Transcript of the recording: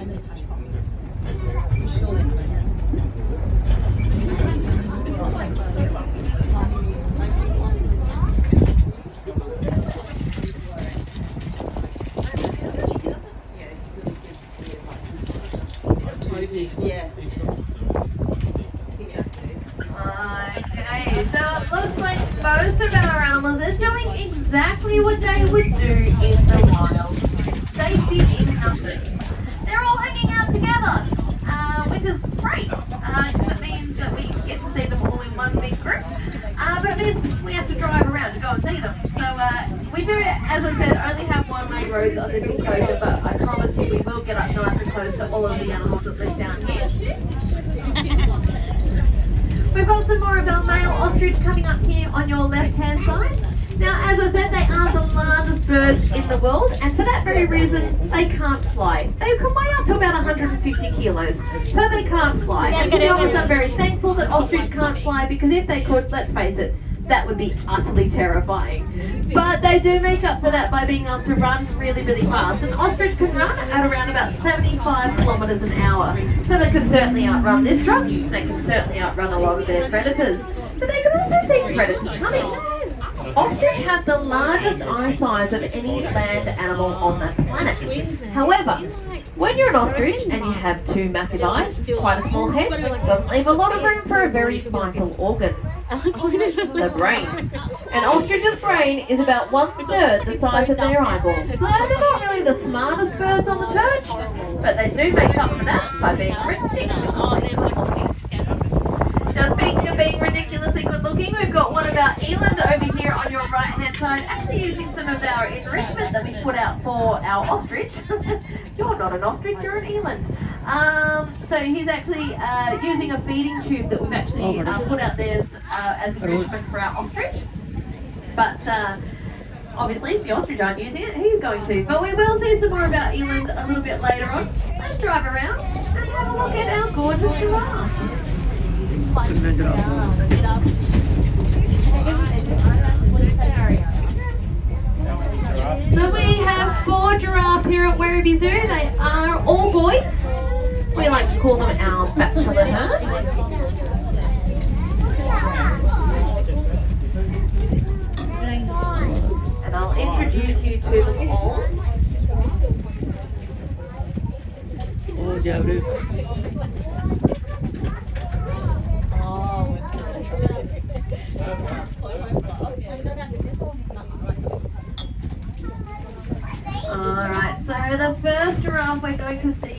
Yeah. Okay, so it looks like most of our animals are doing exactly what they would do in the wild. Safety in numbers. They're all hanging out together, which is great, because it means that we get to see them all in one big group. But it means we have to drive around to go and see them. So we do, as I said, only have one main road on this enclosure, but I promise you we will get up nice and close to all of the animals that live down here. We've got some more of our male ostrich coming up here on your left-hand side. Now, as I said, they are the largest birds in the world, and for that very reason, they can't fly. They can weigh up to about 150 kilos, so they can't fly. And to be honest, I'm very thankful that ostrich can't fly, because if they could, let's face it, that would be utterly terrifying. But they do make up for that by being able to run really, really fast. An ostrich can run at around about 75 kilometres an hour. So they can certainly outrun this truck. They can certainly outrun a lot of their predators. But they can also see predators coming. Ostrich have the largest eye size of any land animal on the planet. However, when you're an ostrich and you have two massive eyes, quite a small head, doesn't leave a lot of room for a very vital organ. The brain. An ostrich's brain is about 1/3 the size of their eyeball. So they're not really the smartest birds on the perch, but they do make up for that by being ridiculously good looking. Now, speaking of being ridiculously good looking, we've got one of our eland over here on your right hand side, actually using some of our enrichment that we put out for our ostrich. You're not an ostrich, you're an eland. So he's actually using a feeding tube that we've actually put out there as enrichment for our ostrich. But obviously, if the ostrich aren't using it, he's going to. But we will see some more of our eland a little bit later on. Let's drive around and have a look at our gorgeous giraffe. So we have 4 giraffe here at Werribee Zoo. They are all boys. We like to call them our bachelor herd. And I'll introduce you to them all. Alright, so the first giraffe we're going to see